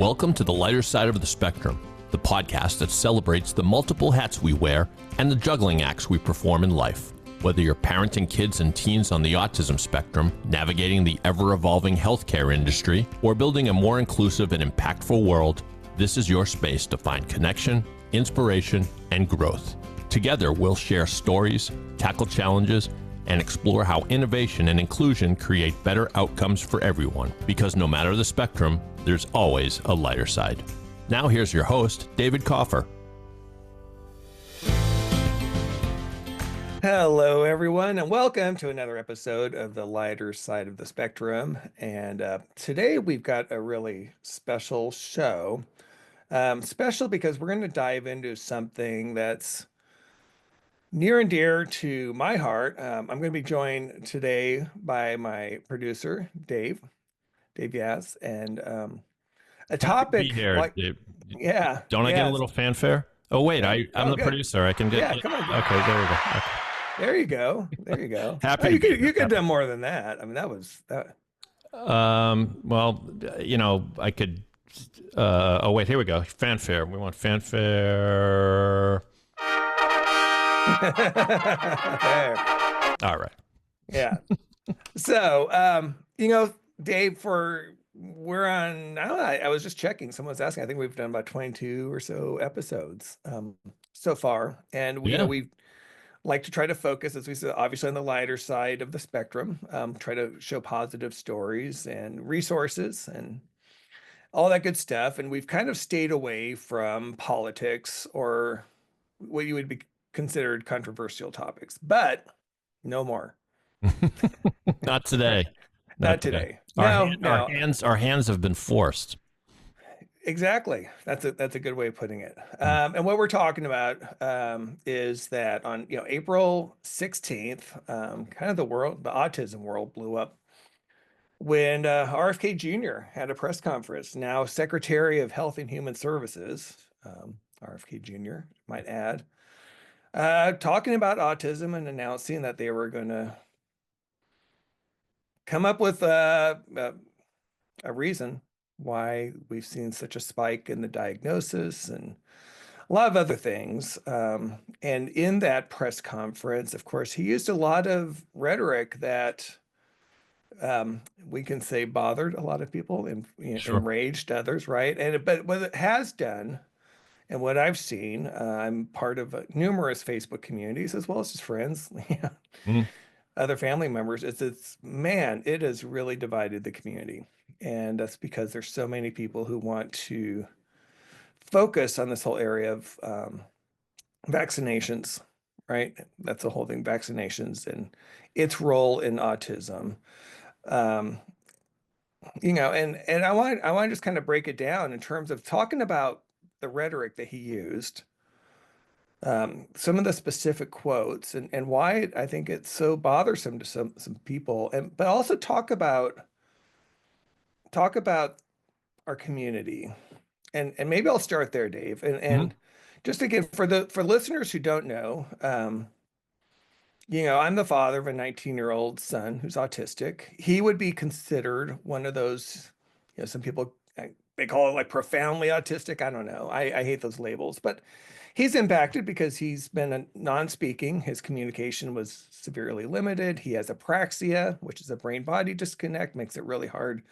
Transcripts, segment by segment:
Welcome to the lighter side of the spectrum, the podcast that celebrates the multiple hats we wear and the juggling acts we perform in life. Whether you're parenting kids and teens on the autism spectrum, navigating the ever-evolving healthcare industry, or building a more inclusive and impactful world, this is your space to find connection, inspiration, and growth. Together, we'll share stories, tackle challenges, and explore how innovation and inclusion create better outcomes for everyone. Because no matter the spectrum, there's always a lighter side. Now here's your host, David Kaufer. Hello, everyone, and welcome to another episode of the lighter side of the spectrum. And today we've got a really special show. Special because we're going to dive into something that's near and dear to my heart. I'm going to be joined today by my producer, Dave Yas, and a topic Be here, like, Dave. yeah. Don't I get a little fanfare? Oh, wait, I'm the good. producer. I can get. Yeah, come on. Okay, there we go. Okay. There you go. There you go. Happy. You could have done more than that. I mean, that was that. Well, you know, I could. Oh, wait, here we go. Fanfare. We want fanfare. There. All right. Yeah. So, Dave, we're on, I was just checking. Someone's asking, I think we've done about 22 or so episodes so far. And we like to try to focus, as we said, obviously on the lighter side of the spectrum, try to show positive stories and resources and all that good stuff. And we've kind of stayed away from politics or what you would be considered controversial topics, but no more. Not today. Not today. Our hands have been forced. Exactly. That's a good way of putting it. And what we're talking about is that on April 16th, kind of the autism world blew up when RFK Jr. had a press conference. Now Secretary of Health and Human Services, RFK Jr. might add, talking about autism and announcing that they were going to come up with a reason why we've seen such a spike in the diagnosis and a lot of other things. And in that press conference, of course, he used a lot of rhetoric that we can say bothered a lot of people and Sure. enraged others, right? But what it has done, and what I've seen, I'm part of numerous Facebook communities as well as just friends, other family members. It has really divided the community. And that's because there's so many people who want to focus on this whole area of vaccinations, right? That's the whole thing, vaccinations and its role in autism. And I want to just kind of break it down in terms of talking about the rhetoric that he used, some of the specific quotes and why I think it's so bothersome to some people, but also talk about our community. And maybe I'll start there, Dave. And just again, for listeners who don't know, I'm the father of a 19-year-old son who's autistic. He would be considered one of those, some people, they call it like profoundly autistic. I don't know. I hate those labels, but he's impacted because he's been non-speaking. His communication was severely limited. He has apraxia, which is a brain-body disconnect, makes it really hard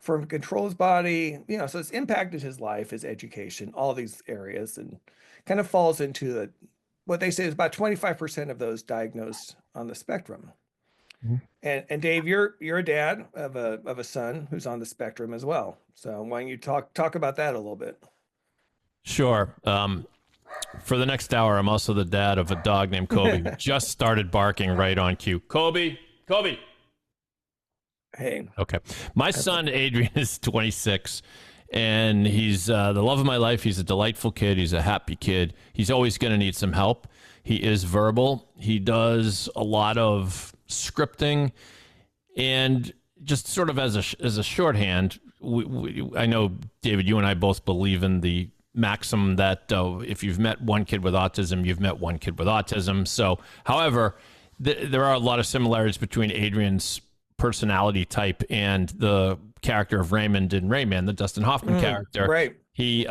for him to control his body. So it's impacted his life, his education, all these areas, and kind of falls into what they say is about 25% of those diagnosed on the spectrum. And Dave, you're a dad of a son who's on the spectrum as well. So why don't you talk about that a little bit? Sure. For the next hour, I'm also the dad of a dog named Kobe who just started barking right on cue. Kobe. Hey. Okay. My son, Adrian, is 26, and he's the love of my life. He's a delightful kid. He's a happy kid. He's always going to need some help. He is verbal. He does a lot of scripting, and just sort of as a shorthand, I know, David, you and I both believe in the maxim that if you've met one kid with autism, you've met one kid with autism. So, however, there are a lot of similarities between Adrian's personality type, and the character of Raymond in Rayman, the Dustin Hoffman character. Right. He,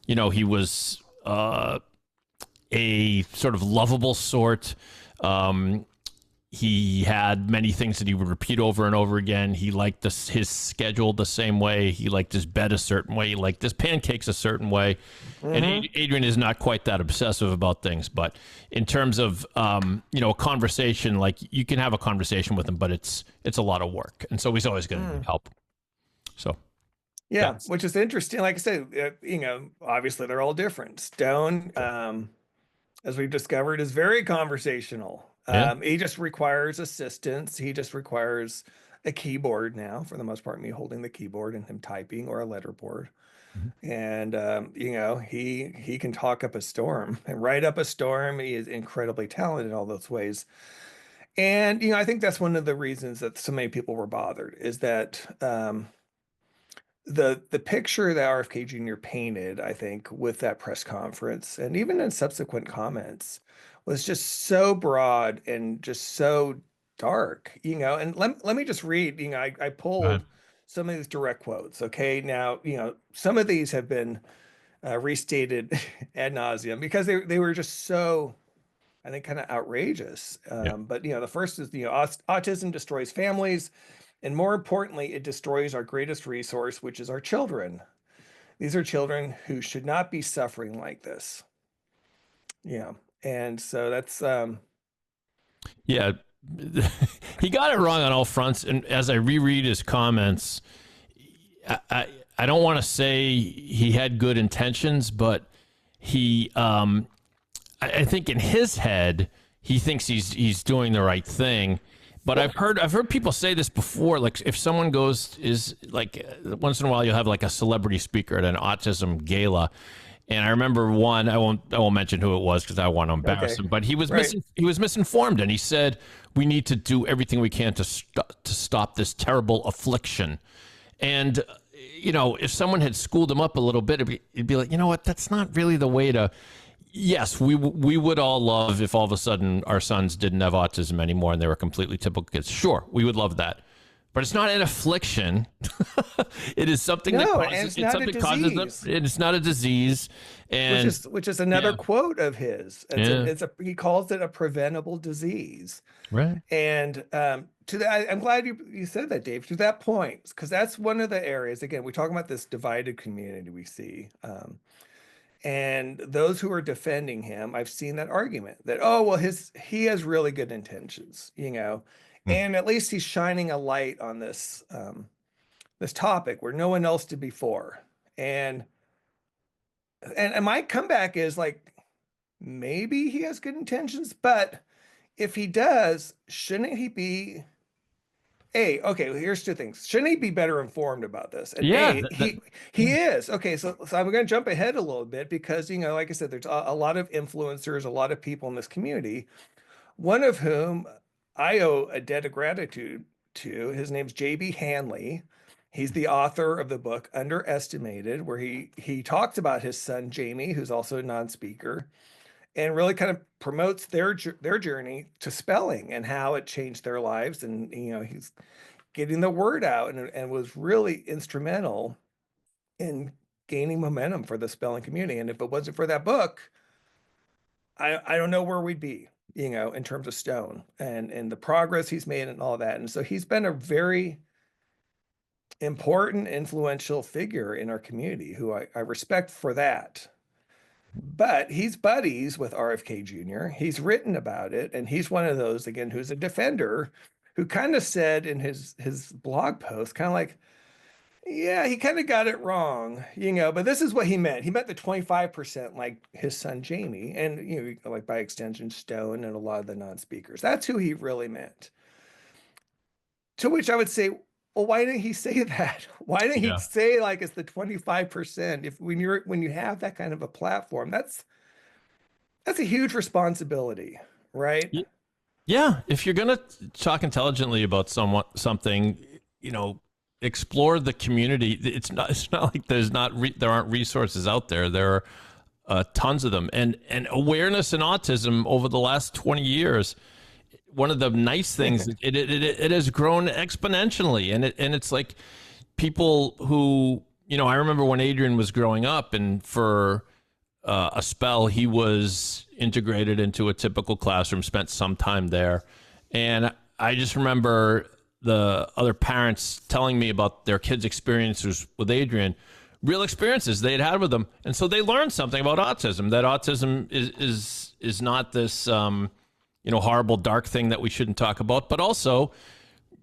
he was a sort of lovable sort. He had many things that he would repeat over and over again. He liked his schedule the same way. He liked his bed a certain way. He liked his pancakes a certain way. And Adrian is not quite that obsessive about things. But in terms of, a conversation, like you can have a conversation with him, but it's a lot of work. And so he's always going to need help. So. Yeah, which is interesting. Like I said, obviously they're all different. Stone, as we've discovered, is very conversational. He just requires assistance. He just requires a keyboard now, for the most part, me holding the keyboard and him typing, or a letterboard. And, he can talk up a storm and write up a storm. He is incredibly talented in all those ways. And, I think that's one of the reasons that so many people were bothered, is that the picture that RFK Jr. painted, I think, with that press conference, and even in subsequent comments, was just so broad and just so dark, and let me just read, I pulled some of these direct quotes. Okay. Now, some of these have been restated ad nauseum because they were just so, I think, kind of outrageous. But, the first is, autism destroys families. And more importantly, it destroys our greatest resource, which is our children. These are children who should not be suffering like this. Yeah. And so that's he got it wrong on all fronts. And as I reread his comments, I don't want to say he had good intentions, but he I think in his head he thinks he's doing the right thing. But I've heard people say this before. Like, if someone is like, once in a while you'll have like a celebrity speaker at an autism gala. And I remember one, I won't mention who it was because I want to embarrass him, but he was misinformed, and he said, we need to do everything we can to stop this terrible affliction. And, if someone had schooled him up a little bit, it'd be like, you know what, that's not really the way to. Yes, we would all love if all of a sudden our sons didn't have autism anymore and they were completely typical kids. Sure, we would love that. But it's not an affliction. It is something that causes, it's not a disease. It's not a disease. And which is another quote of his. He calls it a preventable disease. Right. And to that, I'm glad you said that, Dave, to that point, because that's one of the areas, again, we talk about this divided community we see. And those who are defending him, I've seen that argument that, he has really good intentions, and at least he's shining a light on this this topic where no one else did before. And my comeback is like, maybe he has good intentions, but if he does, shouldn't he be here's two things. Shouldn't he be better informed about this? And he is. Okay, so I'm going to jump ahead a little bit because, like I said, there's a lot of influencers, a lot of people in this community, one of whom I owe a debt of gratitude to. His name's J.B. Hanley. He's the author of the book Underestimated, where he talks about his son, Jamie, who's also a non-speaker, and really kind of promotes their journey to spelling and how it changed their lives. And, he's getting the word out and was really instrumental in gaining momentum for the spelling community. And if it wasn't for that book, I don't know where we'd be, in terms of Stone and the progress he's made and all that. And so he's been a very important, influential figure in our community who I respect for that. But he's buddies with RFK Jr. He's written about it, and he's one of those, again, who's a defender, who kind of said in his blog post, kind of like, yeah, he kind of got it wrong, but this is what he meant. He meant the 25% like his son Jamie, and like by extension Stone and a lot of the non-speakers. That's who he really meant. To which I would say, well, why didn't he say that? Why didn't he say like it's the 25%? If when you have that kind of a platform, that's a huge responsibility, right? Yeah. If you're gonna talk intelligently about something, explore the community. It's not like there aren't resources out there. There are tons of them, and awareness in autism over the last 20 years. one of the nice things, it has grown exponentially. And it's like people who, I remember when Adrian was growing up, and for a spell, he was integrated into a typical classroom, spent some time there. And I just remember the other parents telling me about their kids' experiences with Adrian, real experiences they had with him. And so they learned something about autism, that autism is not this, horrible, dark thing that we shouldn't talk about, but also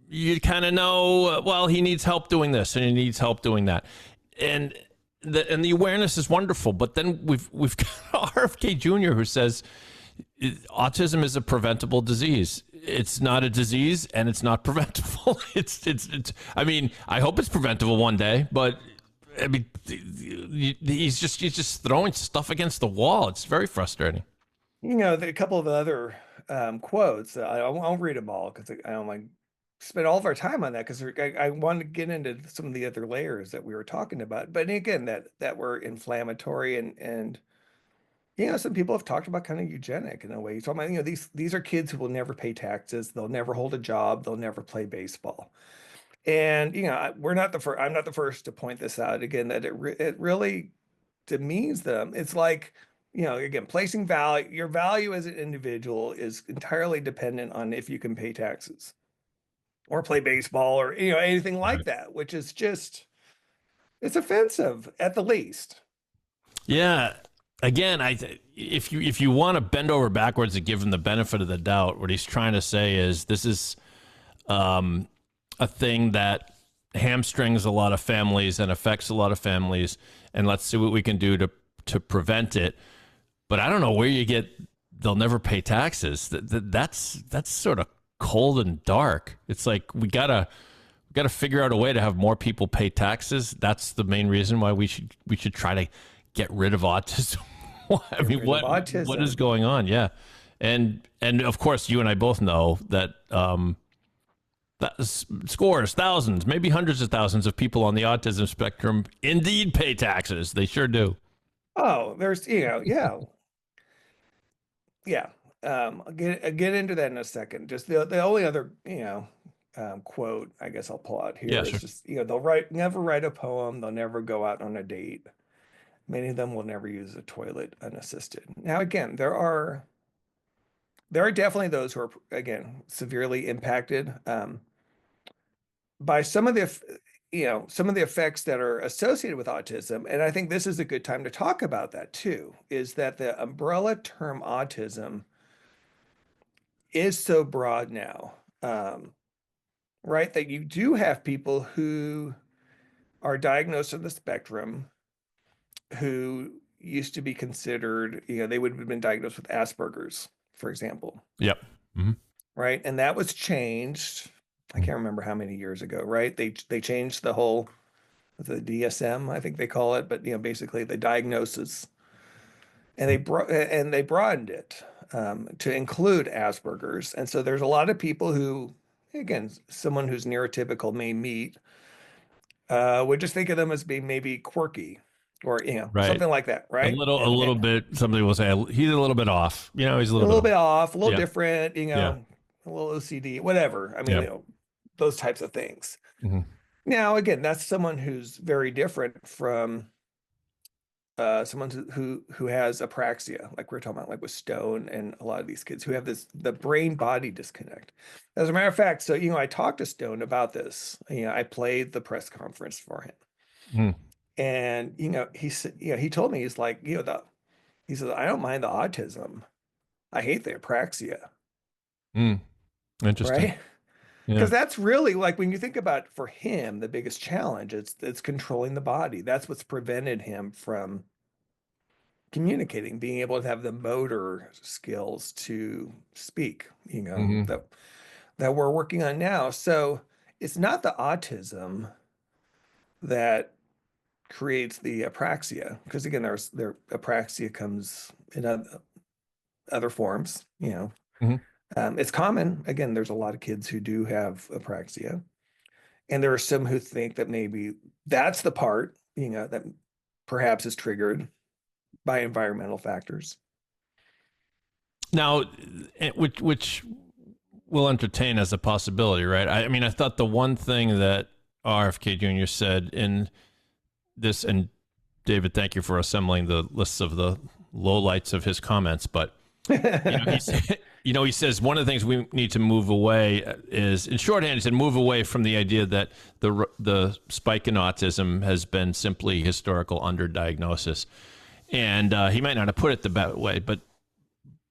you kind of know, well, he needs help doing this and he needs help doing that. And the awareness is wonderful. But then we've got RFK Jr. who says autism is a preventable disease. It's not a disease and it's not preventable. It's I mean, I hope it's preventable one day, but I mean, he's just throwing stuff against the wall. It's very frustrating. A couple of other quotes. I won't read them all because I don't like spend all of our time on that, because I want to get into some of the other layers that we were talking about. But again, that were inflammatory, and some people have talked about kind of eugenic in a way. So these are kids who will never pay taxes, they'll never hold a job, they'll never play baseball. And I'm not the first to point this out again, that it really demeans them. It's like, again, placing value, your value as an individual is entirely dependent on if you can pay taxes or play baseball or anything like that, which is just, it's offensive at the least. Yeah. Again, if you want to bend over backwards and give him the benefit of the doubt, what he's trying to say is this is a thing that hamstrings a lot of families and affects a lot of families, and let's see what we can do to prevent it. But I don't know where you get they'll never pay taxes. That's sort of cold and dark. It's like we gotta figure out a way to have more people pay taxes. That's the main reason why we should try to get rid of autism. I mean, what is going on? Yeah, and of course, you and I both know that scores, thousands, maybe hundreds of thousands of people on the autism spectrum indeed pay taxes. They sure do. Oh, there's yeah. I'll get into that in a second. Just the only other quote I guess I'll pull out here is sure. Just they'll never write a poem, they'll never go out on a date. Many of them will never use a toilet unassisted. Now, again, there are definitely those who are, again, severely impacted by some of the effects that are associated with autism. And I think this is a good time to talk about that too, is that the umbrella term autism is so broad now, right? That you do have people who are diagnosed on the spectrum who used to be considered, they would have been diagnosed with Asperger's, for example. Yep. Mm-hmm. Right. And that was changed. I can't remember how many years ago, right? They changed the DSM, I think they call it, but basically the diagnosis, and they broadened it to include Asperger's. And so there's a lot of people who, again, someone who's neurotypical may meet, would just think of them as being maybe quirky, or right. something like that, right? A little bit. Somebody will say he's a little bit off. He's a little bit off, a little different. Yeah. A little OCD, whatever. I mean, those types of things. Mm-hmm. Now, again, that's someone who's very different from someone who has apraxia, like we're talking about, like with Stone, and a lot of these kids who have the brain-body disconnect. As a matter of fact, so I talked to Stone about this. I played the press conference for him. Mm. And he said, he told me, he's like, he says, I don't mind the autism, I hate the apraxia. Interesting, right? Because that's really, like, when you think about, for him, the biggest challenge, it's controlling the body. That's what's prevented him from communicating, being able to have the motor skills to speak. Mm-hmm. that we're working on now. So it's not the autism that creates the apraxia, because again, their apraxia comes in other forms. Mm-hmm. It's common. Again, there's a lot of kids who do have apraxia, and there are some who think that maybe that's the part that perhaps is triggered by environmental factors. Now, which we'll entertain as a possibility, right? I mean, I thought the one thing that RFK Jr. said in this, and David, thank you for assembling the lists of the lowlights of his comments, but he says one of the things we need to move away is, in shorthand, he said move away from the idea that the spike in autism has been simply historical underdiagnosis. And he might not have put it the way, but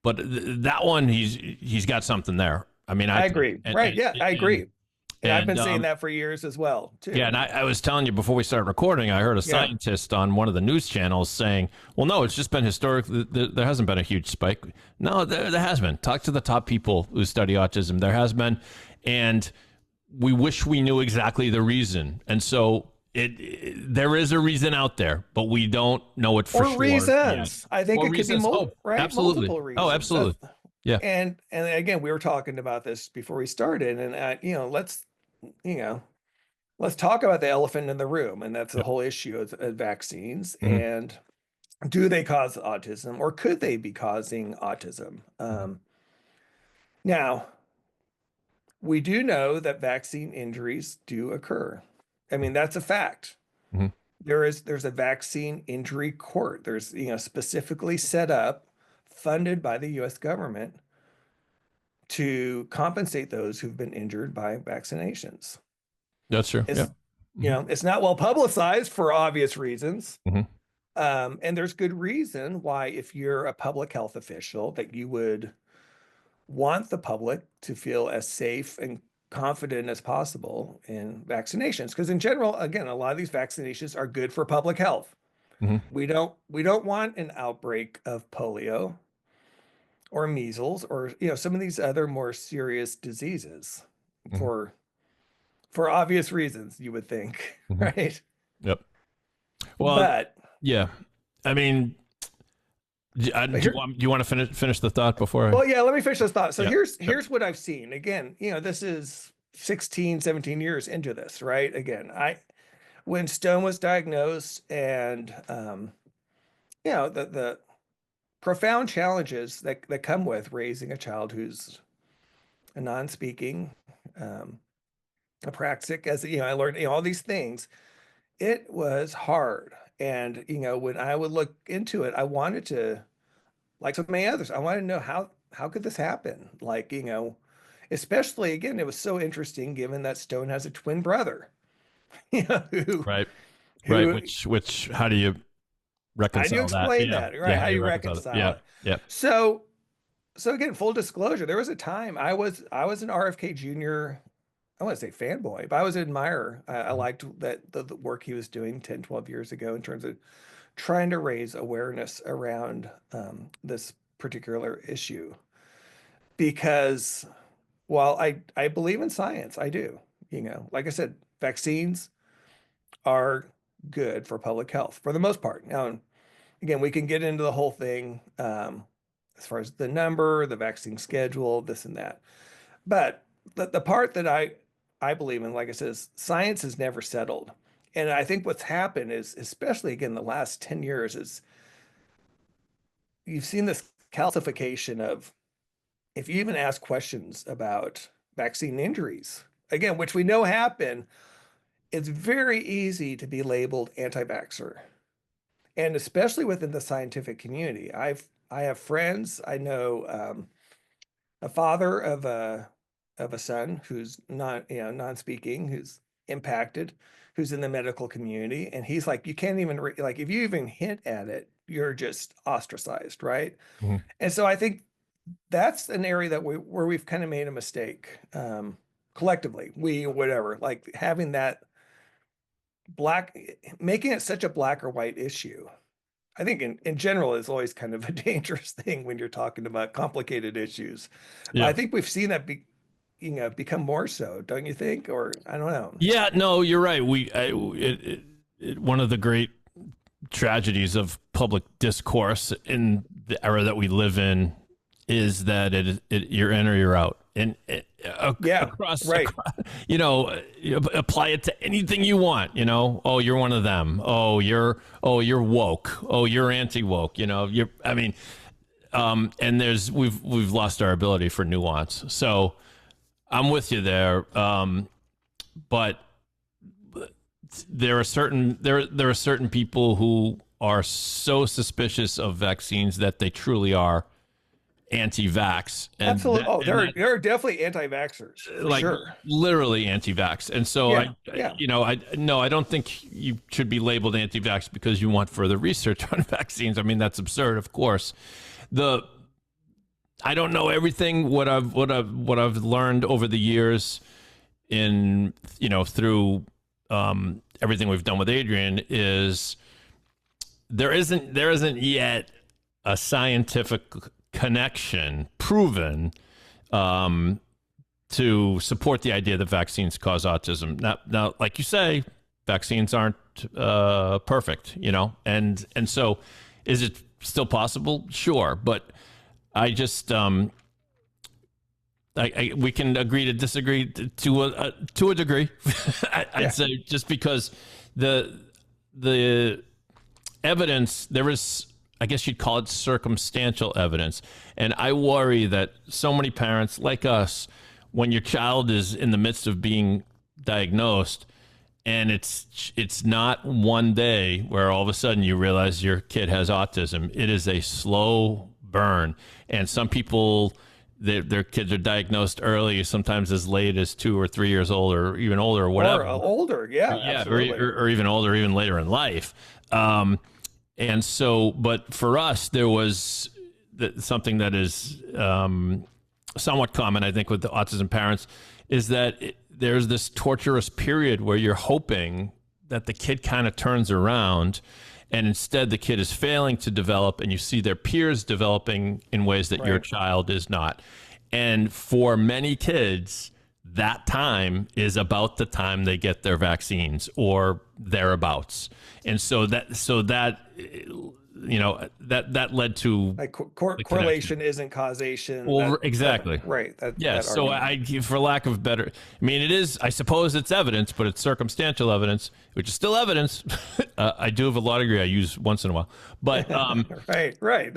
that one, he's got something there. I mean, I agree. I agree. And I've been saying that for years as well, too. Yeah, and I was telling you before we started recording, I heard a scientist on one of the news channels saying, well, no, it's just been historic. There hasn't been a huge spike. No, there has been. Talk to the top people who study autism. There has been. And we wish we knew exactly the reason. And so there is a reason out there, but we don't know it for sure. Or reasons. I think it could be multiple reasons. Oh, absolutely. Yeah. And again, we were talking about this before we started, and let's talk about the elephant in the room, and that's the whole issue of vaccines. And do they cause autism, or could they be causing autism? Now, we do know that vaccine injuries do occur. I mean, that's a fact. There's a vaccine injury court. There's specifically set up, funded by the U.S. government to compensate those who've been injured by vaccinations. That's true. It's not well publicized for obvious reasons. And there's good reason why, if you're a public health official, that you would want the public to feel as safe and confident as possible in vaccinations. Because in general, again, a lot of these vaccinations are good for public health. We don't want an outbreak of polio or measles or some of these other more serious diseases for obvious reasons, you would think, right? Yep. Well, yeah. I mean, do you want to finish the thought before? Well, yeah, let me finish this thought. So here's what I've seen. Again, this is 16, 17 years into this, right? Again, when Stone was diagnosed, and the profound challenges that come with raising a child who's a non-speaking, apraxic, as I learned all these things, it was hard. And when I would look into it, I wanted to, like so many others, I wanted to know how could this happen? Like, especially, again, it was so interesting given that Stone has a twin brother. Right. Which how do you reconcile that? How do you explain that? Right. How do you reconcile it? Yeah. So again, full disclosure, there was a time I was an RFK Jr., I want to say fanboy, but I was an admirer. I liked that the work he was doing 10, 12 years ago in terms of trying to raise awareness around this particular issue. Because while I believe in science, I do, like I said, vaccines are good for public health for the most part. Now, again, we can get into the whole thing as far as the number, the vaccine schedule, this and that. But the part that I believe in, like I said, is science has never settled. And I think what's happened is, especially again, the last 10 years, is you've seen this calcification of, if you even ask questions about vaccine injuries, again, which we know happen, it's very easy to be labeled anti-vaxxer. And especially within the scientific community. I have friends, I know a father of a son who's not, non-speaking, who's impacted, who's in the medical community. And he's like, you can't even, like, if you even hint at it, you're just ostracized, right? And so I think that's an area that where we've kind of made a mistake collectively, like having that making it such a black or white issue. I think in general is always kind of a dangerous thing when you're talking about complicated issues. I think we've seen that become more so, don't you think? Or I don't know. Yeah, no, you're right. One of the great tragedies of public discourse in the era that we live in is that you're in or you're out, and across, apply it to anything you want. Oh, you're one of them. Oh, you're woke. Oh, you're anti-woke. And we've lost our ability for nuance. So I'm with you there. But there are certain people who are so suspicious of vaccines that they truly are anti-vax, and Absolutely. that, Oh, and that, there are definitely anti-vaxxers for like sure. literally anti-vax. And so Yeah, yeah. I don't think you should be labeled anti-vax because you want further research on vaccines. I mean, that's absurd, of course. I don't know everything. What I've learned over the years in, through everything we've done with Adrian is there isn't yet a scientific connection proven to support the idea that vaccines cause autism. Now, like you say, vaccines aren't perfect, and so is it still possible? Sure, but I just we can agree to disagree to a degree. I'd say, just because the evidence, there is, I guess you'd call it circumstantial evidence. And I worry that so many parents like us, when your child is in the midst of being diagnosed, and it's not one day where all of a sudden you realize your kid has autism. It is a slow burn. And some people, their kids are diagnosed early, sometimes as late as 2 or 3 years old, or even older, or whatever. Or older, yeah, absolutely. Or even older, even later in life. And so, but for us, there was something that is somewhat common, I think, with the autism parents, is that there's this torturous period where you're hoping that the kid kind of turns around, and instead the kid is failing to develop, and you see their peers developing in ways that your child is not. And for many kids, that time is about the time they get their vaccines or thereabouts. And so that led to, like correlation isn't causation. Well, exactly. Right. So for lack of better, I mean, it is, I suppose it's evidence, but it's circumstantial evidence, which is still evidence. I do have a law degree I use once in a while, but right.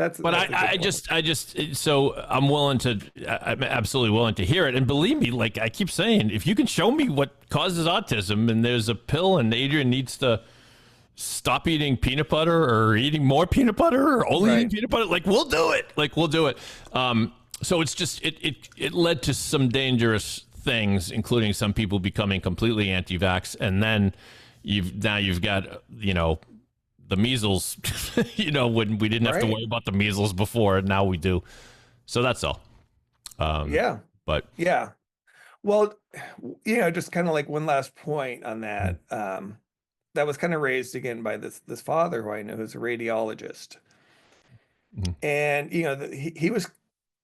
So I'm absolutely willing to hear it. And believe me, like I keep saying, if you can show me what causes autism and there's a pill and Adrian needs to stop eating peanut butter or eating more peanut butter or only eating peanut butter, we'll do it. So it's just, it led to some dangerous things, including some people becoming completely anti-vax. And then you've got, the measles, when we didn't have to worry about the measles before, and now we do. So that's all. But yeah. Well, just kind of like one last point on that. That was kind of raised again by this father who I know, who's a radiologist. And, he was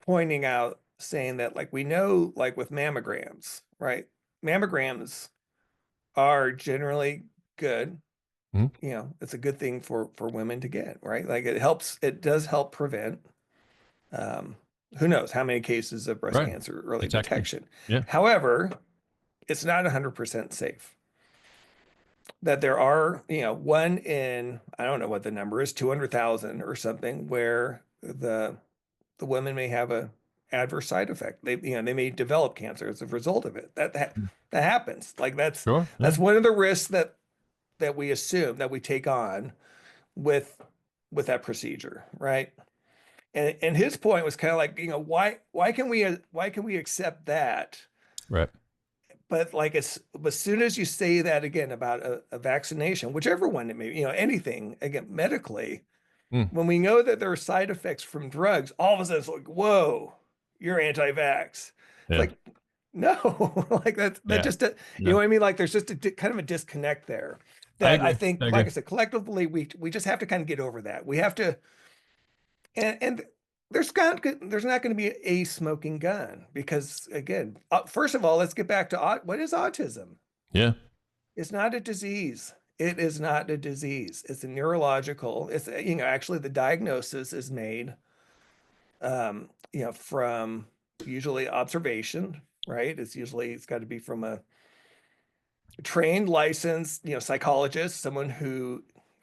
pointing out, saying that, we know, with mammograms, right? Mammograms are generally good. It's a good thing for women to get, right? It does help prevent, who knows how many cases of breast cancer early detection. Yeah. However, it's not 100% safe. That there are, one in, I don't know what the number is, 200,000 or something, where the women may have a adverse side effect. They may develop cancer as a result of it. That happens. That's one of the risks that we assume, that we take on with that procedure, right? And his point was kind of why can we accept that? Right. But as soon as you say that again about a vaccination, whichever one it may be, anything, again, medically, when we know that there are side effects from drugs, all of a sudden it's whoa, you're anti-vax. Yeah. No, just, you know what I mean? There's just kind of a disconnect there that I think, like I said, collectively, we just have to kind of get over that. We have to, and there's not going to be a smoking gun, because again, first of all, let's get back to what is autism? Yeah. It's not a disease. It is not a disease. It's a neurological, it's, actually the diagnosis is made, from usually observation, right? It's got to be from a trained, licensed, psychologist,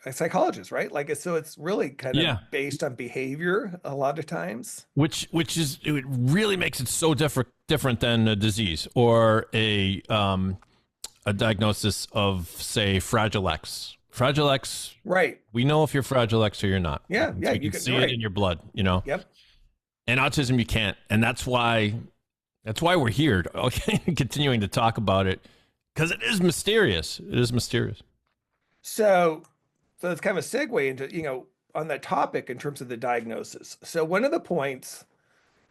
a psychologist, right? So it's really kind of based on behavior a lot of times. Which is, it really makes it so difficult different than a disease or a diagnosis of, say, Fragile X. Fragile X, Right. we know if you're Fragile X or you're not. Yeah. Yeah. We can see it in your blood, you know? Yep. And autism, you can't. And that's why we're here, okay, continuing to talk about it, because it is mysterious. It is mysterious. So it's kind of a segue into, on that topic in terms of the diagnosis. So one of the points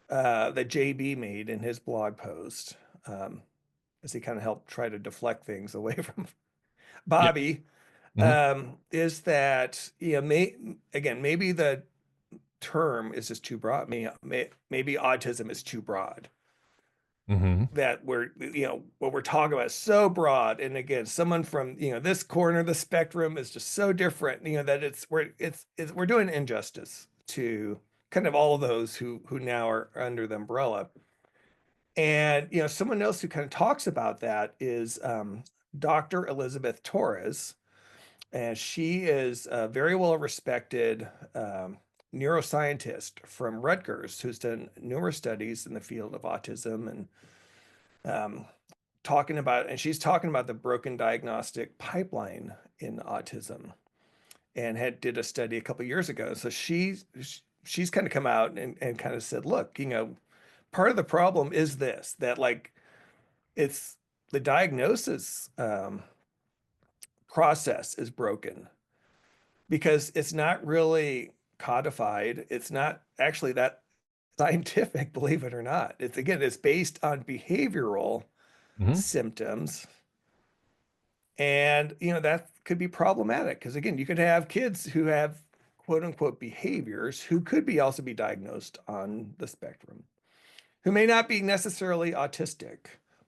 that JB made in his blog post, as he kind of helped try to deflect things away from Bobby, is that, maybe the term is just too broad. Maybe autism is too broad. That what we're talking about is so broad, and again, someone from this corner of the spectrum is just so different. That we're doing injustice to kind of all of those who now are under the umbrella. And someone else who kind of talks about that is Dr. Elizabeth Torres, and she is a very well respected neuroscientist from Rutgers who's done numerous studies in the field of autism, and she's talking about the broken diagnostic pipeline in autism, and did a study a couple of years ago. So she's kind of come out and kind of said, look, part of the problem is this, that like it's the diagnosis process is broken because it's not really codified. It's not actually that scientific, believe it or not. It's based on behavioral symptoms. And, that could be problematic because, again, you could have kids who have quote unquote behaviors who could also be diagnosed on the spectrum, who may not be necessarily autistic.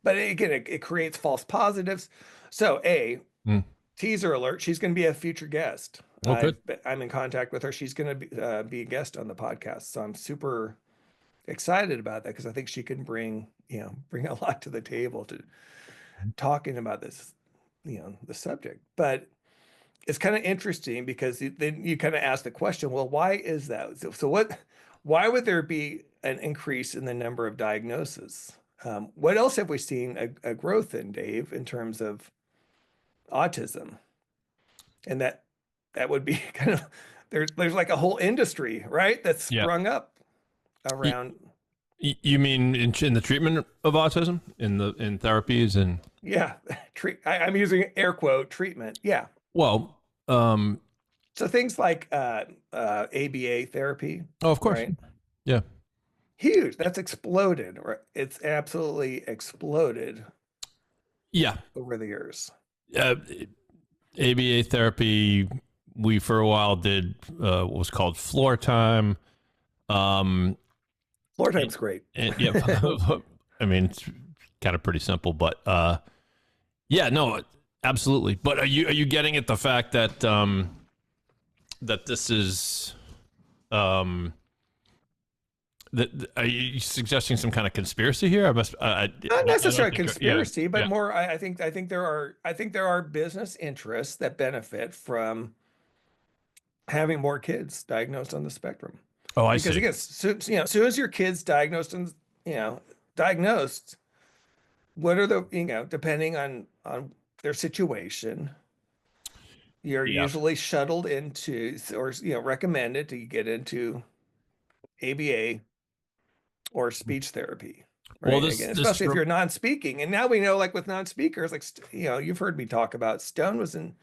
But again, it creates false positives. So teaser alert, she's going to be a future guest. Oh, good. I'm in contact with her. She's going to be a guest on the podcast. So I'm super excited about that because I think she can bring a lot to the table to talking about this, the subject. But it's kind of interesting because then you kind of ask the question, well, why is that? So why would there be an increase in the number of diagnoses? What else have we seen a growth in, Dave, in terms of autism? And that would be kind of, there's like a whole industry, right? That's sprung up around. You mean in the treatment of autism, in therapies and? Yeah, I'm using air quote treatment. Yeah. Well, so things like ABA therapy. Oh, of course. Right? Yeah. Huge. That's exploded. Right? It's absolutely exploded. Yeah. Over the years. ABA therapy. We for a while did what was called floor time. Floor time's great. Yeah. I mean, it's kind of pretty simple, but yeah, no, absolutely. But are you getting at the fact that that this is that are you suggesting some kind of conspiracy here? Not necessarily conspiracy, but more. I think there are business interests that benefit from having more kids diagnosed on the spectrum. Oh, I see. Because again, soon as your kid's diagnosed and diagnosed, what are the depending on their situation, you're usually shuttled into or recommended to get into ABA or speech therapy. Right? Well, especially if you're non-speaking. And now we know, like with non-speakers, like you've heard me talk about Stone was in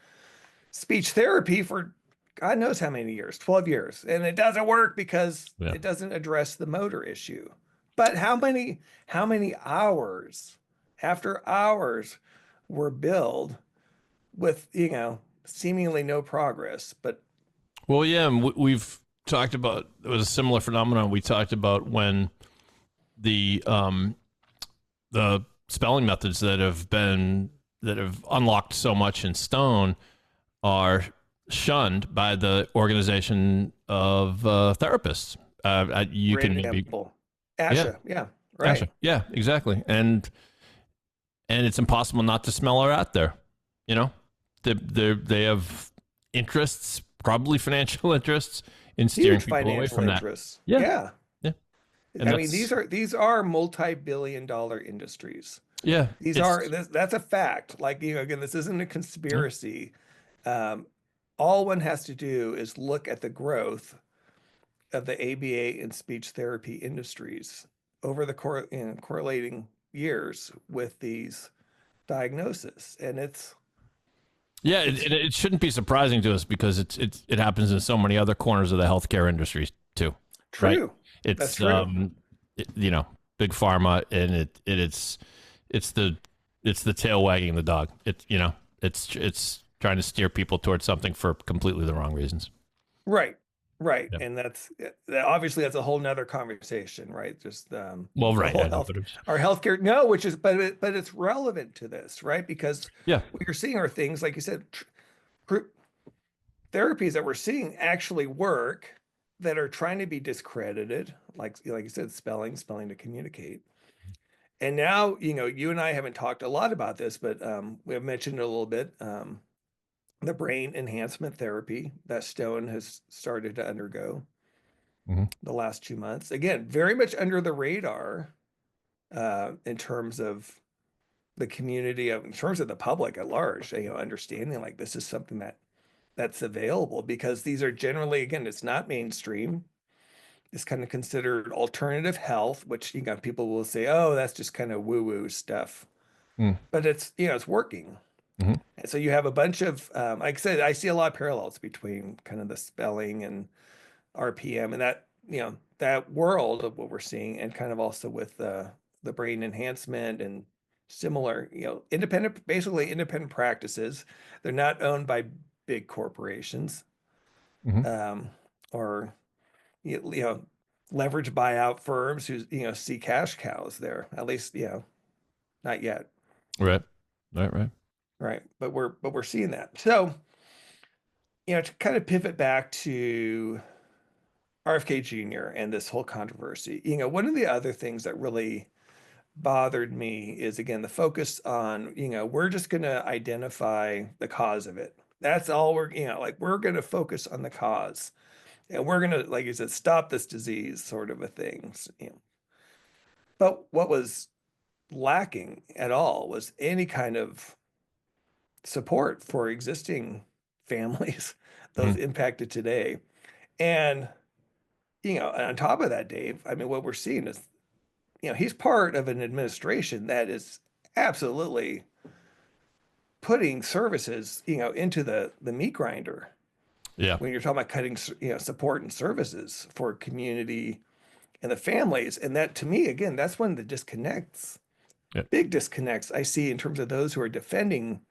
speech therapy for God knows how many years, 12 years. And it doesn't work because it doesn't address the motor issue. But how many hours after hours were billed with, seemingly no progress? But well, yeah, we've talked about, it was a similar phenomenon we talked about when the spelling methods that have unlocked so much in Stone are shunned by the organization of therapists. You great can example. maybe ASHA, yeah, right. ASHA. Yeah, exactly. And it's impossible not to smell her out there. They have interests, probably financial interests, in steering people away from that. Yeah. And I mean, these are multi-billion-dollar industries. yeah, That's a fact. Like, again, this isn't a conspiracy. Um, all one has to do is look at the growth of the ABA and speech therapy industries over the correlating years with these diagnoses, and yeah, it's it shouldn't be surprising to us because it happens in so many other corners of the healthcare industry too, right? true. That's It's true. big pharma, and it's the tail wagging the dog. It's trying to steer people towards something for completely the wrong reasons. Right. Right. Yeah. And obviously that's a whole nother conversation, right? Just Well, the right, whole I know, but our healthcare, no, which is, but it's relevant to this, right? Because yeah, what you're seeing are things, like you said, therapies that we're seeing actually work that are trying to be discredited, like you said, spelling to communicate. And now, you and I haven't talked a lot about this, but we have mentioned it a little bit. The brain enhancement therapy that Stone has started to undergo Mhm. the last 2 months. Again, very much under the radar in terms of the community, in terms of the public at large, understanding like this is something that's available, because these are generally, again, it's not mainstream. It's kind of considered alternative health, which, people will say, oh, that's just kind of woo-woo stuff. Mm. But it's working. Mhm. And so you have a bunch of, like I said, I see a lot of parallels between kind of the spelling and RPM and that world of what we're seeing, and kind of also with the brain enhancement and similar, basically independent practices. They're not owned by big corporations, Mhm. or, leverage buyout firms who, see cash cows there, at least, not yet. Right, right. Right. But we're seeing that. So, to kind of pivot back to RFK Jr. and this whole controversy, one of the other things that really bothered me is, again, the focus on, we're just going to identify the cause of it. That's all we're going to focus on the cause, and we're going to, like you said, stop this disease, sort of a thing. But what was lacking at all was any kind of support for existing families, those Mhm. impacted today. And, on top of that, Dave, I mean, what we're seeing is, he's part of an administration that is absolutely putting services, into the meat grinder. Yeah, When you're talking about cutting, support and services for community and the families. And that, to me, again, that's one of the disconnects, yeah, big disconnects I see in terms of those who are defending,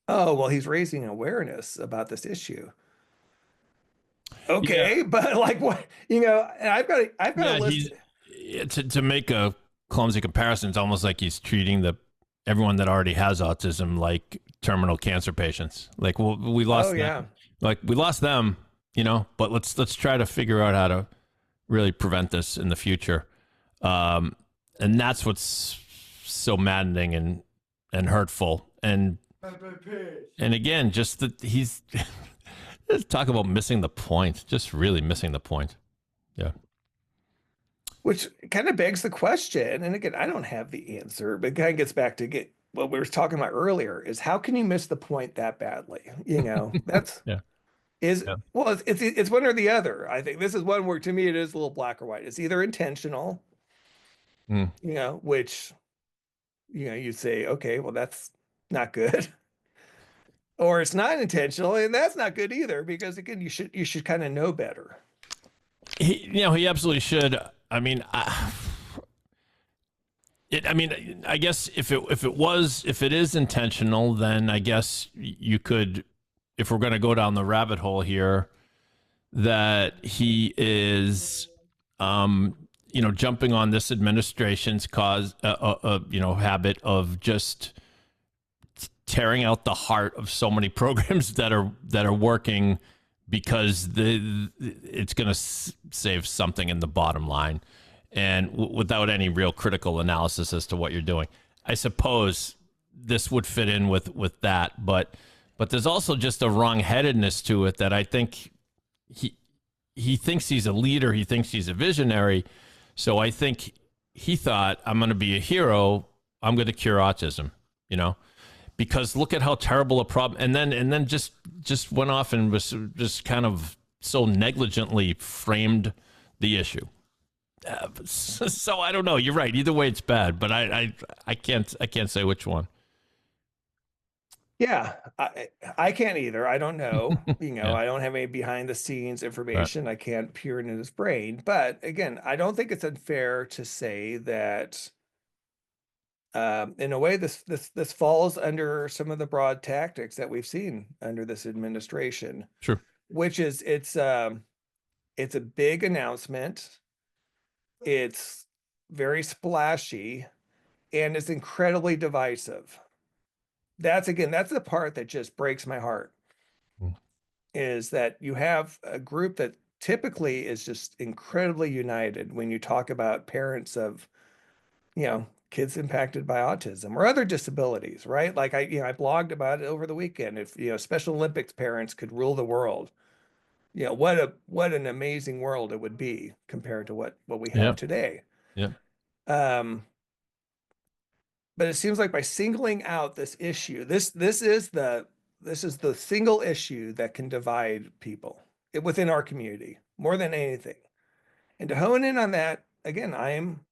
oh, well, he's raising awareness about this issue. yeah, Okay, but like what, and I've got a list. To make a clumsy comparison, it's almost like he's treating everyone that already has autism like terminal cancer patients. Like, well, we Oh lost them. yeah. Like, we lost them, but let's try to figure out how to really prevent this in the future. And that's what's so maddening and hurtful. And again, just that he's just talk about missing the point, just really missing the point. Yeah. Which kind of begs the question, and again, I don't have the answer, but it kind of gets back to what we were talking about earlier, is how can you miss the point that badly? That's Yeah. is Yeah. well, it's one or the other. I think this is one where, to me, it is a little black or white. It's either intentional, Mm. which, you say, okay, well, that's not good. Or it's not intentional, and that's not good either, because again, you should kind of know better. He absolutely should. I mean, I guess if it is intentional, then I guess you could, if we're going to go down the rabbit hole here, that he is, jumping on this administration's habit of just tearing out the heart of so many programs that are working, because it's going to save something in the bottom line, and without any real critical analysis as to what you're doing. I suppose this would fit in with that, but there's also just a wrongheadedness to it that I think he thinks he's a leader, he thinks he's a visionary, So I think he thought, I'm going to be a hero. I'm going to cure autism, because look at how terrible a problem. And then just went off and was just kind of so negligently framed the issue. So I don't know. You're right. Either way, it's bad, but I can't say which one. Yeah, I can't either. I don't know. Yeah. I don't have any behind the scenes Right. information. I can't peer into his brain. But again, I don't think it's unfair to say that in a way this falls under some of the broad tactics that we've seen under this administration, Sure. which is it's a big announcement. It's very splashy and it's incredibly divisive. That's the part that just breaks my heart, is that you have a group that typically is just incredibly united when you talk about parents of, kids impacted by autism or other disabilities, right? Like I blogged about it over the weekend. If, Special Olympics parents could rule the world, what an amazing world it would be compared to what we have Yeah. today. Yeah. But it seems like by singling out this issue, this is the single issue that can divide people within our community more than anything. And to hone in on that, again, I'm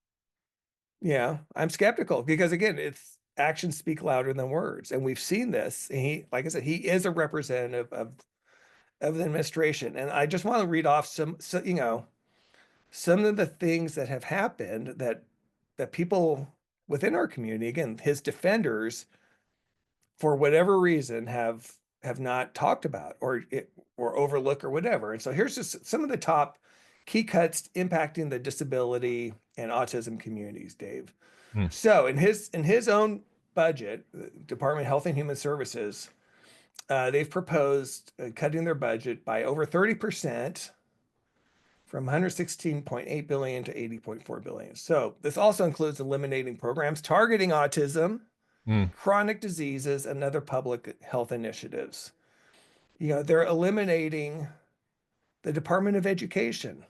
skeptical because again, it's actions speak louder than words. And we've seen this. And he, like I said, he is a representative of the administration. And I just want to read off some of the things that have happened that people within our community, again, his defenders, for whatever reason, have not talked about or overlook or whatever. And so here's just some of the top key cuts impacting the disability and autism communities, Dave. So in his own budget, the Department of Health and Human Services, they've proposed cutting their budget by over 30%. From 116.8 billion to 80.4 billion. So this also includes eliminating programs targeting autism, chronic diseases, and other public health initiatives. They're eliminating the Department of Education,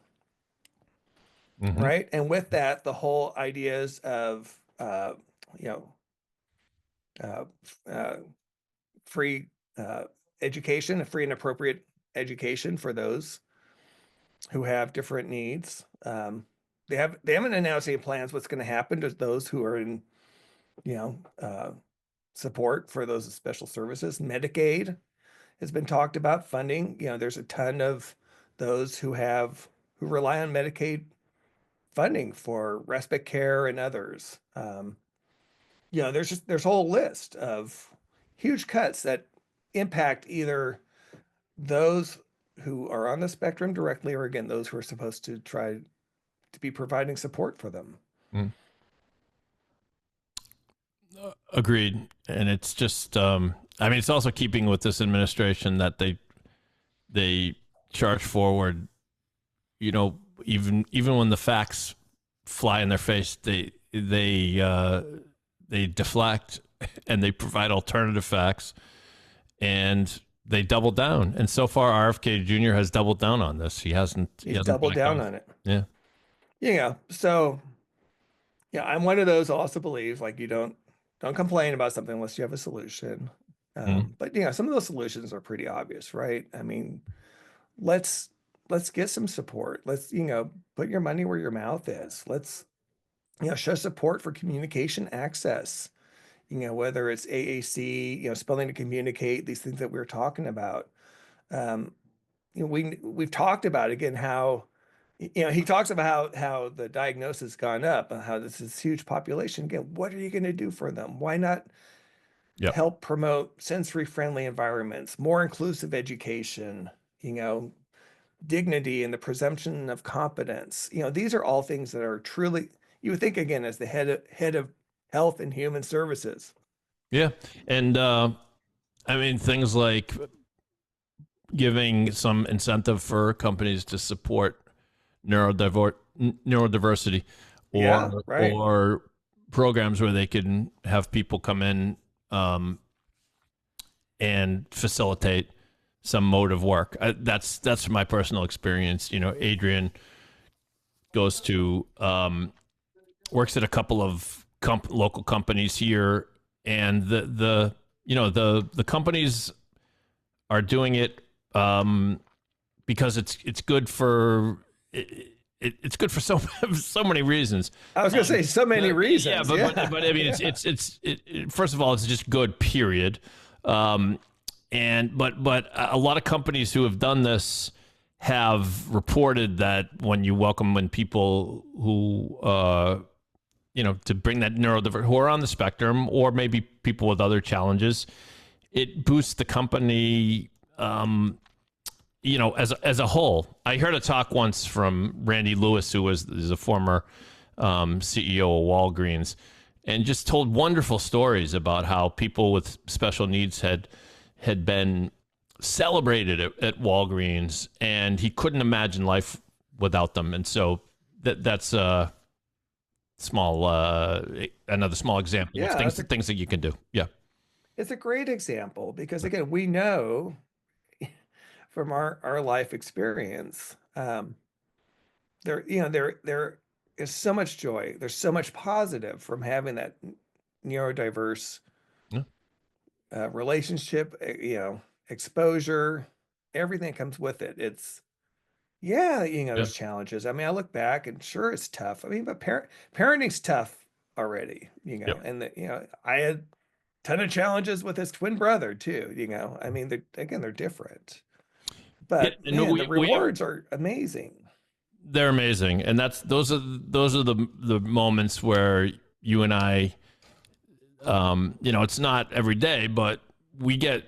right? And with that, the whole ideas of free education, a free and appropriate education for those who have different needs. They haven't announced any plans what's going to happen to those who are in, support for those special services. Medicaid has been talked about funding. There's a ton of those who rely on Medicaid funding for respite care and others. There's a whole list of huge cuts that impact either those who are on the spectrum directly, or again, those who are supposed to try to be providing support for them. Agreed. And it's just, it's also keeping with this administration that they charge forward, even when the facts fly in their face, they deflect and they provide alternative facts, and they double down. And so far, RFK Jr. has doubled down on this. He hasn't doubled down on it. Yeah. So I'm one of those who also believes like you don't complain about something unless you have a solution. But some of those solutions are pretty obvious, right? I mean, let's get some support. Let's, put your money where your mouth is. Let's, show support for communication access. Whether it's AAC, spelling to communicate, these things that we were talking about. We've talked about again how, he talks about how the diagnosis has gone up and how this is huge population. Again, what are you going to do for them? Why not help promote sensory-friendly environments, more inclusive education, dignity and the presumption of competence? These are all things that are truly, you would think, again, as the head of Health and Human Services. Yeah. And things like giving some incentive for companies to support neurodiversity or programs where they can have people come in and facilitate some mode of work. That's my personal experience. Adrian goes to works at a couple of local companies here, and the companies are doing it because it's good for it's good for so many reasons. I was going to say so many reasons. But I mean, it's first of all, it's just good, period. But a lot of companies who have done this have reported that when people who to bring that neurodiverse who are on the spectrum, or maybe people with other challenges, it boosts the company as a whole. I heard a talk once from Randy Lewis, who is a former CEO of Walgreens, and just told wonderful stories about how people with special needs had been celebrated at Walgreens, and he couldn't imagine life without them. And so that's a small another small example of things that you can do. Yeah, it's a great example because, again, we know from our life experience, there is so much joy. There's so much positive from having that neurodiverse relationship, exposure, everything that comes with it. It's, there's challenges. I mean, I look back and sure, it's tough. I mean, but parenting's tough already, and I had a ton of challenges with his twin brother too, I mean, they're different. But the rewards are amazing. They're amazing, and those are the moments where you and I, it's not every day, but we get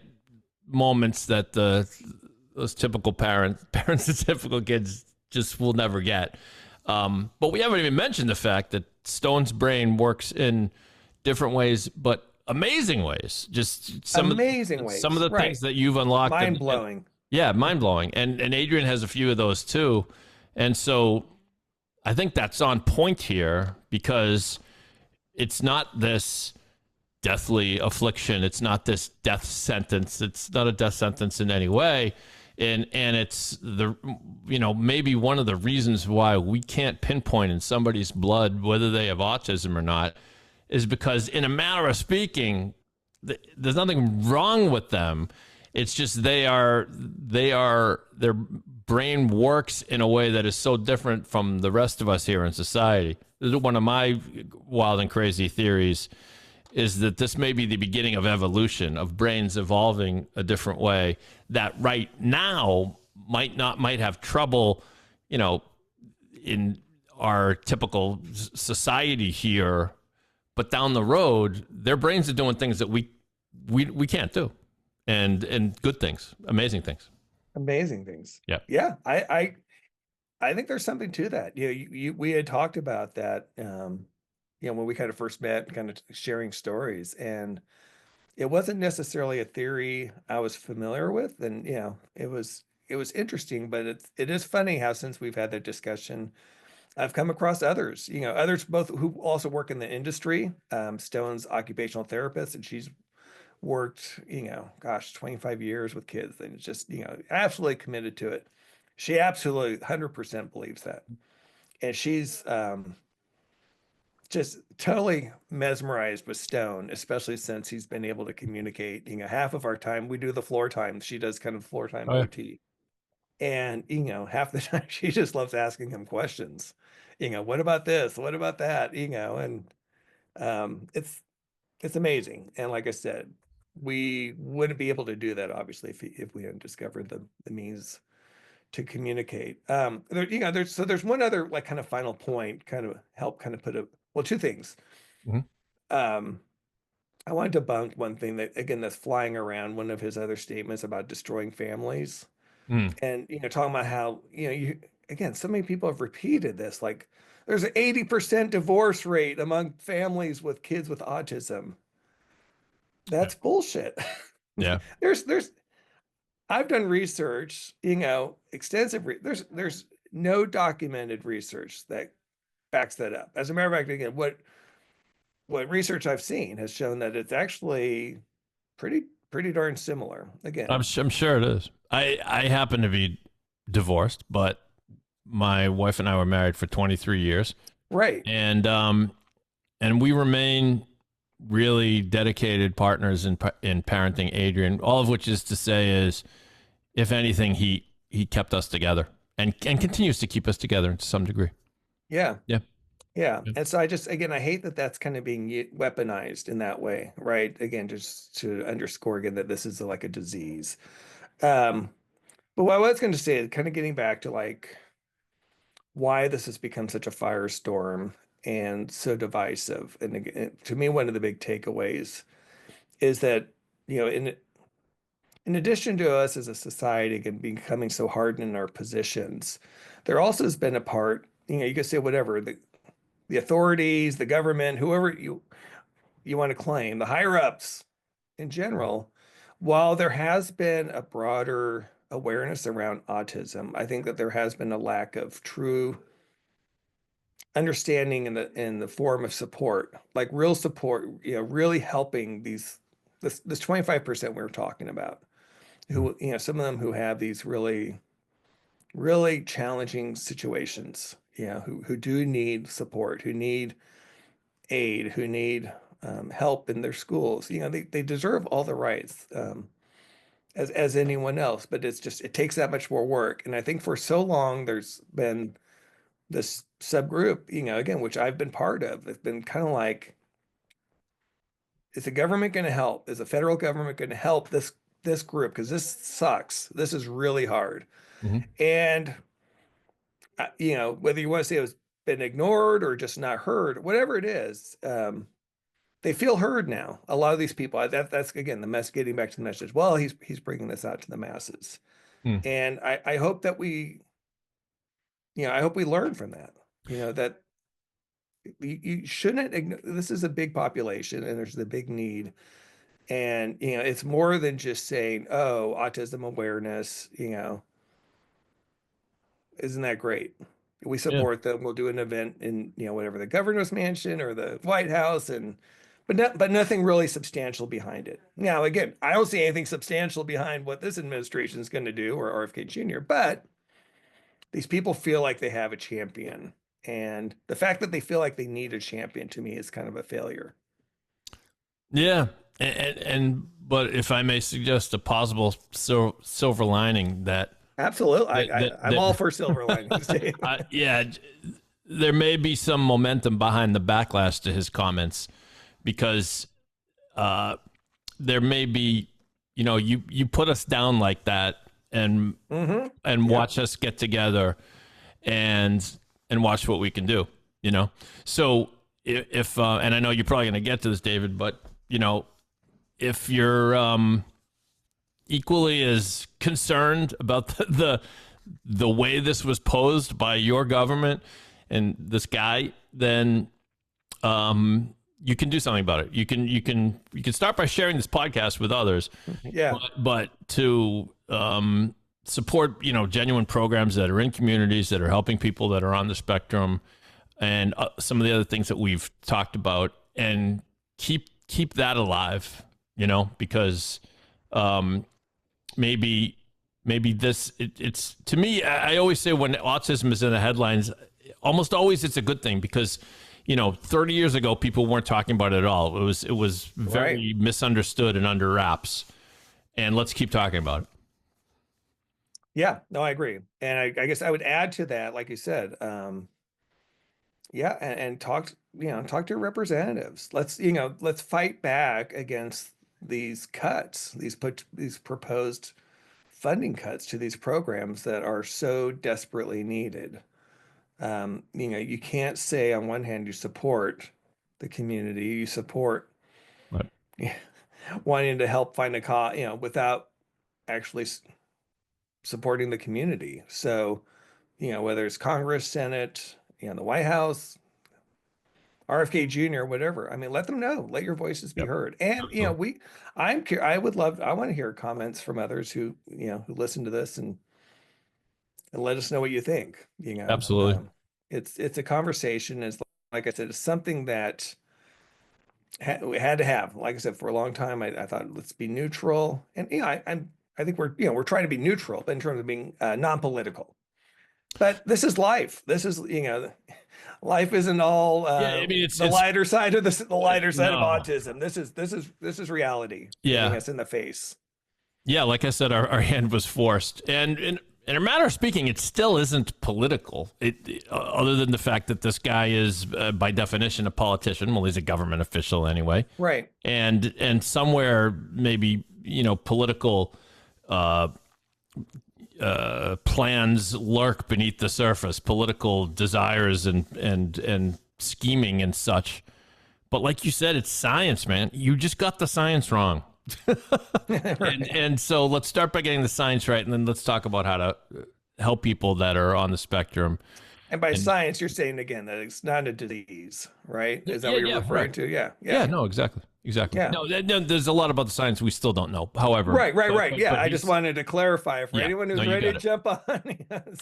moments that those typical parents of typical kids just will never get. But we haven't even mentioned the fact that Stone's brain works in different ways, but amazing ways. Just some of the things that you've unlocked. Mind blowing. Yeah, mind-blowing. And Adrian has a few of those too. And so I think that's on point here, because it's not this deathly affliction. It's not this death sentence. It's not a death sentence in any way. And it's maybe one of the reasons why we can't pinpoint in somebody's blood whether they have autism or not is because, in a manner of speaking, there's nothing wrong with them. It's just their brain works in a way that is so different from the rest of us here in society. One of my wild and crazy theories is that this may be the beginning of evolution, of brains evolving a different way that right now might have trouble, in our typical society here, but down the road, their brains are doing things that we can't do. And good things, amazing things. Yeah. I think there's something to that. We had talked about that, when we kind of first met, kind of sharing stories, and it wasn't necessarily a theory I was familiar with, and it was interesting, but it is funny how since we've had that discussion, I've come across others, others both who also work in the industry. Stone's occupational therapist, and she's worked 25 years with kids, and it's just absolutely committed to it. She absolutely 100% believes that, and she's just totally mesmerized with Stone, especially since he's been able to communicate. Half of our time we do the floor time, she does kind of floor time OT, and half the time she just loves asking him questions. What about this, what about that, and it's amazing. And like I said, we wouldn't be able to do that, obviously, if we hadn't discovered the means to communicate. There's one other kind of final point, kind of help kind of two things. Mm-hmm. I want to debunk one thing that's flying around, one of his other statements about destroying families. And talking about how so many people have repeated this, like there's an 80% divorce rate among families with kids with autism. That's bullshit. Yeah. I've done research, extensive. There's no documented research that backs that up. As a matter of fact, again, what research I've seen has shown that it's actually pretty darn similar. Again, I'm sure it is. I happen to be divorced, but my wife and I were married for 23 years, Right. and we remain really dedicated partners in parenting Adrian. All of which is to say is, if anything, he kept us together and continues to keep us together to some degree. Yeah. Yeah. Yeah. Yeah. And so I just, again, I hate that that's kind of being weaponized in that way, right? Again, just to underscore again that this is like a disease. Um, but what I was going to say is kind of getting back to like why this has become such a firestorm and so divisive. And again, to me, one of the big takeaways is that, you know, in addition to us as a society and becoming so hardened in our positions, there also has been a part, you know, you could say whatever, the authorities, the government, whoever you want to claim, the higher ups in general, while there has been a broader awareness around autism, I think that there has been a lack of true understanding in the form of support, like real support, you know, really helping this 25% we were talking about, who, you know, some of them who have these really challenging situations, you know, who do need support, who need aid, who need help in their schools. You know, they deserve all the rights as anyone else, but it's just, it takes that much more work. And I think for so long, there's been this subgroup, you know, again, which I've been part of. It's been kind of like, is the government going to help? Is the federal government going to help this group? Because this sucks. This is really hard. Mm-hmm. And you know, whether you want to say it was been ignored or just not heard, whatever it is, they feel heard now. A lot of these people, that's again the mess. Getting back to the message. Well, he's bringing this out to the masses, Mm. and I hope that you know, I hope we learn from that. You know that you shouldn't ignore. This is a big population, and there's the big need, and you know, it's more than just saying, "Oh, autism awareness." You know, isn't that great? We Yeah. support them. We'll do an event in, you know, whatever the governor's mansion or the White House, and but nothing really substantial behind it. Now, again, I don't see anything substantial behind what this administration is going to do or RFK Jr. But these people feel like they have a champion, and the fact that they feel like they need a champion to me is kind of a failure. Yeah. And but if I may suggest a possible silver lining that Absolutely, I'm all that for silver linings. yeah, there may be some momentum behind the backlash to his comments, because there may be, you know, you put us down like that and watch us get together and watch what we can do, you know. So if and I know you're probably going to get to this, David, but you know, if you're equally as concerned about the way this was posed by your government and this guy, then you can do something about it. You can start by sharing this podcast with others. Yeah. But to support, you know, genuine programs that are in communities that are helping people that are on the spectrum, and some of the other things that we've talked about, and keep that alive, you know, because maybe this, it's to me, I always say when autism is in the headlines, almost always it's a good thing, because you know, 30 years ago people weren't talking about it at all. It was very misunderstood and under wraps, and let's keep talking about it. Yeah, no, I agree. And I guess I would add to that, like you said, yeah, and talk, you know, talk to your representatives. Let's fight back against these cuts, these proposed funding cuts to these programs that are so desperately needed. You know, you can't say on one hand you support the community, you support Right. wanting to help find a cause, you know, without actually supporting the community. So, you know, whether it's Congress, Senate, you know, the White House, RFK Jr., whatever. I mean, let them know. Let your voices be Yep. heard. And you know, Absolutely. I want to hear comments from others who, you know, who listen to this and let us know what you think. You know, Absolutely. it's a conversation. It's like I said, it's something that we had to have. Like I said, for a long time, I thought let's be neutral, and you know, I think we're, you know, we're trying to be neutral, but in terms of being non-political. But this is life. This is, life isn't all it's the lighter side of the lighter side of autism. This is reality. Hitting us in the face. Yeah, like I said, our hand was forced, and in a matter of speaking, it still isn't political. Other than the fact that this guy is, by definition, a politician. Well, he's a government official anyway, right? And somewhere maybe political plans lurk beneath the surface, political desires and scheming and such. But like you said, it's science, man. You just got the science wrong. Right. and so let's start by getting the science right, and then let's talk about how to help people that are on the spectrum. And by science, you're saying again that it's not a disease, right? Is that what you're referring to? Yeah. No, exactly. Yeah. No, there's a lot about the science we still don't know. However, right. I just wanted to clarify for anyone who's ready to jump on.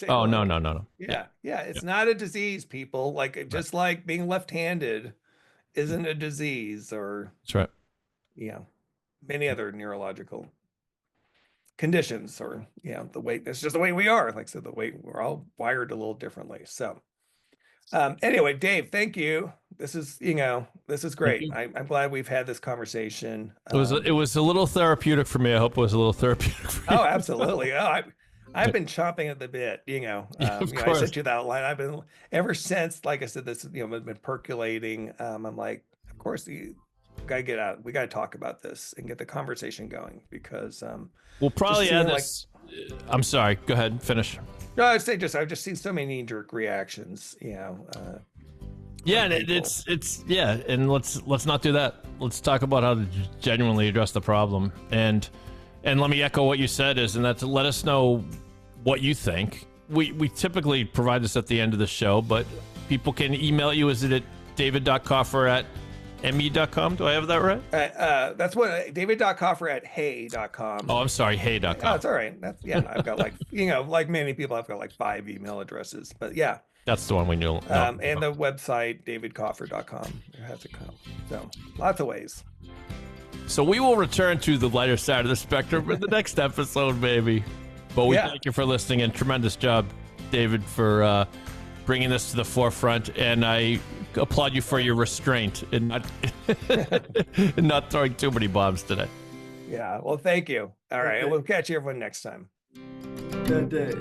No. Yeah. It's not a disease, people. Like just like being left-handed isn't a disease, or that's right. Many other neurological conditions, or the way it's just the way we are. Like, so the way we're all wired a little differently. So anyway, Dave, thank you. This is this is great. I'm glad we've had this conversation. It was a little therapeutic for me. I hope it was a little therapeutic for you. Oh, absolutely. I've been chomping at the bit. I sent you that outline. I've been ever since, like I said, this has been percolating. I'm like, of course we got to talk about this and get the conversation going, because we'll probably add this. I'm sorry, go ahead, finish. No, I've just seen so many knee-jerk reactions, and and let's not do that. Let's talk about how to genuinely address the problem, and let me echo what you said and that's let us know what you think. We typically provide this at the end of the show, but people can email you. Is it at david.kaufer@me.com? Do I have that right? That's what david.kaufer@hey.com. Oh, I'm sorry, hey.com. Oh, it's all right. I've got like many people, I've got like 5 email addresses, but yeah. That's the one we knew. And the website, davidkaufer.com. It has a com. So lots of ways. So we will return to the lighter side of the spectrum in the next episode, maybe. But we thank you for listening, and tremendous job, David, for bringing this to the forefront. And I applaud you for your restraint and not throwing too many bombs today. Yeah, well, thank you. All right, we'll catch you everyone next time. Good day.